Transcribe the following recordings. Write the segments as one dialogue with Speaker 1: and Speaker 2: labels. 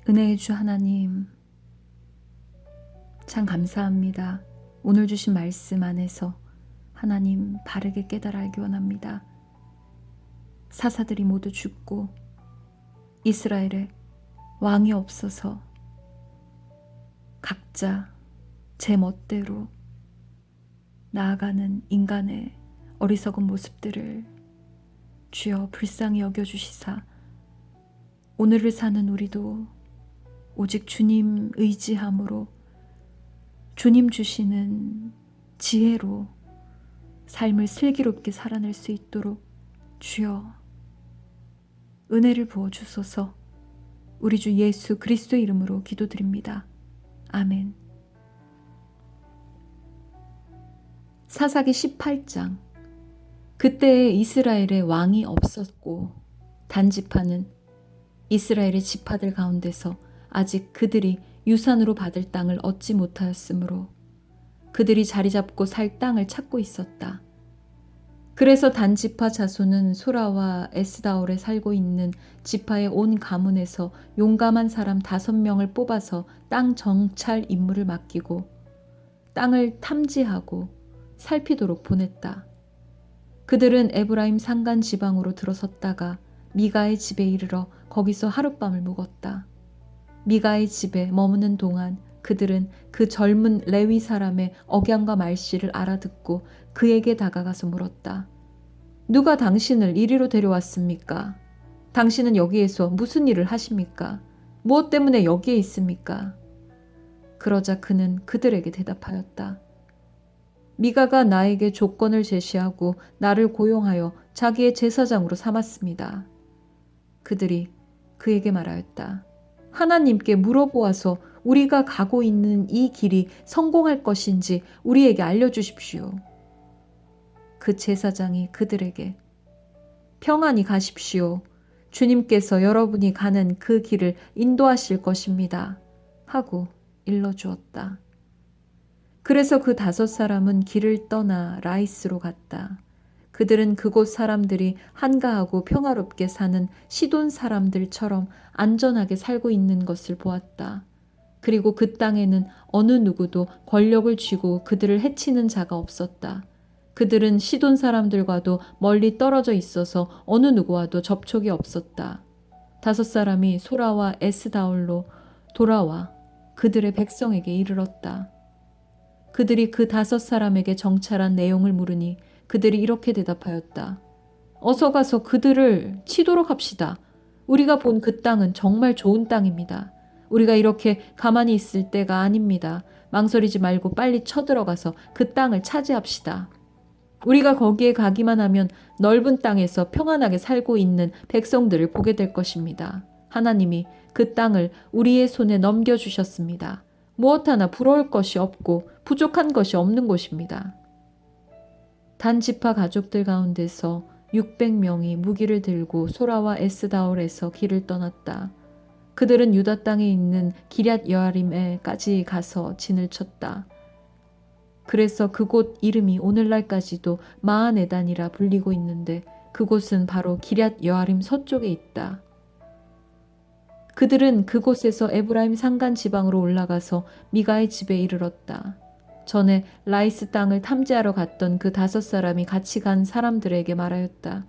Speaker 1: 은혜의 주 하나님, 참 감사합니다. 오늘 주신 말씀 안에서 하나님 바르게 깨달아 알기 원합니다. 사사들이 모두 죽고 이스라엘에 왕이 없어서 각자 제 멋대로 나아가는 인간의 어리석은 모습들을 주여 불쌍히 여겨주시사 오늘을 사는 우리도 오직 주님 의지함으로 주님 주시는 지혜로 삶을 슬기롭게 살아낼 수 있도록 주여 은혜를 부어주소서. 우리 주 예수 그리스도의 이름으로 기도드립니다. 아멘. 사사기 18장. 그때에 이스라엘에 왕이 없었고 단지파는 이스라엘의 지파들 가운데서 아직 그들이 유산으로 받을 땅을 얻지 못하였으므로 그들이 자리 잡고 살 땅을 찾고 있었다. 그래서 단지파 자손은 소라와 에스다올에 살고 있는 지파의 온 가문에서 용감한 사람 5명을 뽑아서 땅 정찰 임무를 맡기고 땅을 탐지하고 살피도록 보냈다. 그들은 에브라임 산간 지방으로 들어섰다가 미가의 집에 이르러 거기서 하룻밤을 묵었다. 미가의 집에 머무는 동안 그들은 그 젊은 레위 사람의 억양과 말씨를 알아듣고 그에게 다가가서 물었다. 누가 당신을 이리로 데려왔습니까? 당신은 여기에서 무슨 일을 하십니까? 무엇 때문에 여기에 있습니까? 그러자 그는 그들에게 대답하였다. 미가가 나에게 조건을 제시하고 나를 고용하여 자기의 제사장으로 삼았습니다. 그들이 그에게 말하였다. 하나님께 물어보아서 우리가 가고 있는 이 길이 성공할 것인지 우리에게 알려주십시오. 그 제사장이 그들에게 평안히 가십시오. 주님께서 여러분이 가는 그 길을 인도하실 것입니다. 하고 일러주었다. 그래서 그 5사람은 길을 떠나 라이스로 갔다. 그들은 그곳 사람들이 한가하고 평화롭게 사는 시돈 사람들처럼 안전하게 살고 있는 것을 보았다. 그리고 그 땅에는 어느 누구도 권력을 쥐고 그들을 해치는 자가 없었다. 그들은 시돈 사람들과도 멀리 떨어져 있어서 어느 누구와도 접촉이 없었다. 5사람이 소라와 에스다올로 돌아와 그들의 백성에게 이르렀다. 그들이 그 5사람에게 정찰한 내용을 물으니 그들이 이렇게 대답하였다. 어서 가서 그들을 치도록 합시다. 우리가 본 그 땅은 정말 좋은 땅입니다. 우리가 이렇게 가만히 있을 때가 아닙니다. 망설이지 말고 빨리 쳐들어가서 그 땅을 차지합시다. 우리가 거기에 가기만 하면 넓은 땅에서 평안하게 살고 있는 백성들을 보게 될 것입니다. 하나님이 그 땅을 우리의 손에 넘겨주셨습니다. 무엇 하나 부러울 것이 없고 부족한 것이 없는 곳입니다. 단지파 가족들 가운데서 600명이 무기를 들고 소라와 에스다올에서 길을 떠났다. 그들은 유다 땅에 있는 기럇 여아림에까지 가서 진을 쳤다. 그래서 그곳 이름이 오늘날까지도 마하네단이라 불리고 있는데 그곳은 바로 기럇 여아림 서쪽에 있다. 그들은 그곳에서 에브라임 산간 지방으로 올라가서 미가의 집에 이르렀다. 전에 라이스 땅을 탐지하러 갔던 그 5사람이 같이 간 사람들에게 말하였다.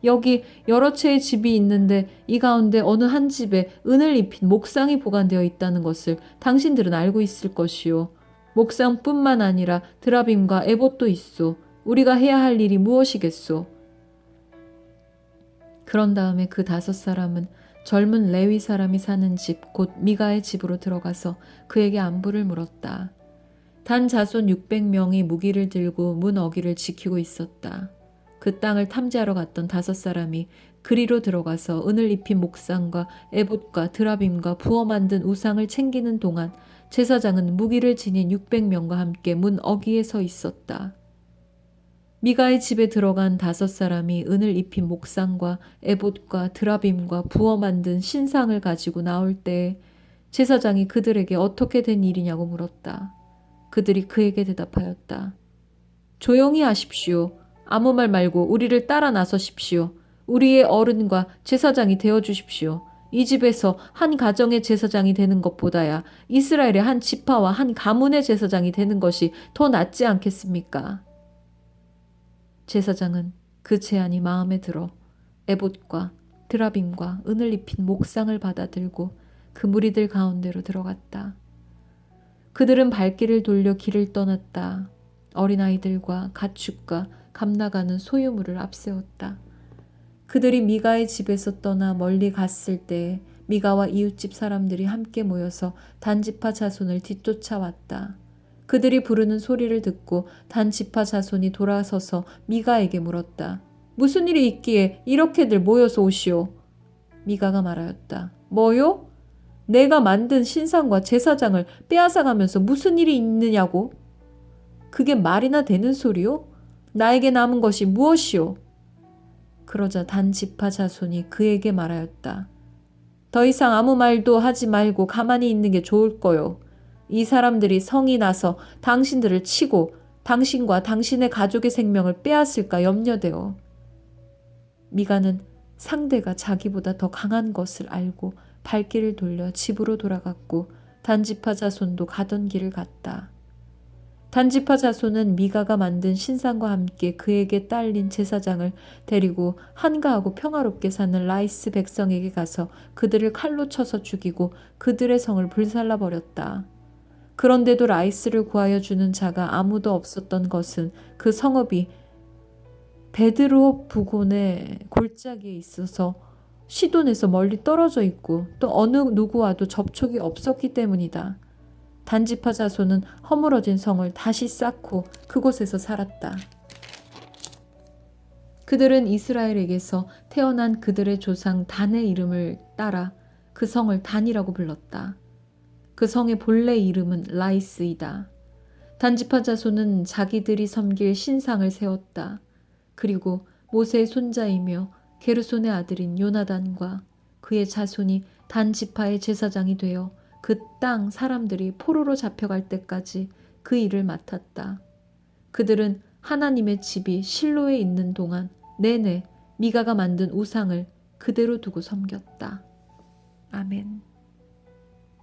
Speaker 1: 여기 여러 채의 집이 있는데 이 가운데 어느 한 집에 은을 입힌 목상이 보관되어 있다는 것을 당신들은 알고 있을 것이요. 목상뿐만 아니라 드라빔과 에봇도 있소. 우리가 해야 할 일이 무엇이겠소? 그런 다음에 그 5사람은 젊은 레위 사람이 사는 집 곧 미가의 집으로 들어가서 그에게 안부를 물었다. 단 자손 600명이 무기를 들고 문 어귀를 지키고 있었다. 그 땅을 탐지하러 갔던 5사람이 그리로 들어가서 은을 입힌 목상과 에봇과 드라빔과 부어 만든 우상을 챙기는 동안 제사장은 무기를 지닌 600명과 함께 문 어귀에 서 있었다. 미가의 집에 들어간 5사람이 은을 입힌 목상과 에봇과 드라빔과 부어 만든 신상을 가지고 나올 때에 제사장이 그들에게 어떻게 된 일이냐고 물었다. 그들이 그에게 대답하였다. 조용히 하십시오. 아무 말 말고 우리를 따라 나서십시오. 우리의 어른과 제사장이 되어주십시오. 이 집에서 한 가정의 제사장이 되는 것보다야 이스라엘의 한 지파와 한 가문의 제사장이 되는 것이 더 낫지 않겠습니까? 제사장은 그 제안이 마음에 들어 에봇과 드라빔과 은을 입힌 목상을 받아들고 그 무리들 가운데로 들어갔다. 그들은 발길을 돌려 길을 떠났다. 어린아이들과 가축과 감나가는 소유물을 앞세웠다. 그들이 미가의 집에서 떠나 멀리 갔을 때 미가와 이웃집 사람들이 함께 모여서 단지파 자손을 뒤쫓아왔다. 그들이 부르는 소리를 듣고 단지파 자손이 돌아서서 미가에게 물었다. 무슨 일이 있기에 이렇게들 모여서 오시오? 미가가 말하였다. 뭐요? 내가 만든 신상과 제사장을 빼앗아가면서 무슨 일이 있느냐고? 그게 말이나 되는 소리요? 나에게 남은 것이 무엇이오? 그러자 단지파 자손이 그에게 말하였다. 더 이상 아무 말도 하지 말고 가만히 있는 게 좋을 거요. 이 사람들이 성이 나서 당신들을 치고 당신과 당신의 가족의 생명을 빼앗을까 염려되어. 미가는 상대가 자기보다 더 강한 것을 알고 발길을 돌려 집으로 돌아갔고 단지파 자손도 가던 길을 갔다. 단지파 자손은 미가가 만든 신상과 함께 그에게 딸린 제사장을 데리고 한가하고 평화롭게 사는 라이스 백성에게 가서 그들을 칼로 쳐서 죽이고 그들의 성을 불살라 버렸다. 그런데도 라이스를 구하여 주는 자가 아무도 없었던 것은 그 성읍이 베드로 부곤의 골짜기에 있어서 시돈에서 멀리 떨어져 있고 또 어느 누구와도 접촉이 없었기 때문이다. 단지파 자손은 허물어진 성을 다시 쌓고 그곳에서 살았다. 그들은 이스라엘에게서 태어난 그들의 조상 단의 이름을 따라 그 성을 단이라고 불렀다. 그 성의 본래 이름은 라이스이다. 단지파 자손은 자기들이 섬길 신상을 세웠다. 그리고 모세의 손자이며 게르손의 아들인 요나단과 그의 자손이 단지파의 제사장이 되어 그 땅 사람들이 포로로 잡혀갈 때까지 그 일을 맡았다. 그들은 하나님의 집이 실로에 있는 동안 내내 미가가 만든 우상을 그대로 두고 섬겼다. 아멘.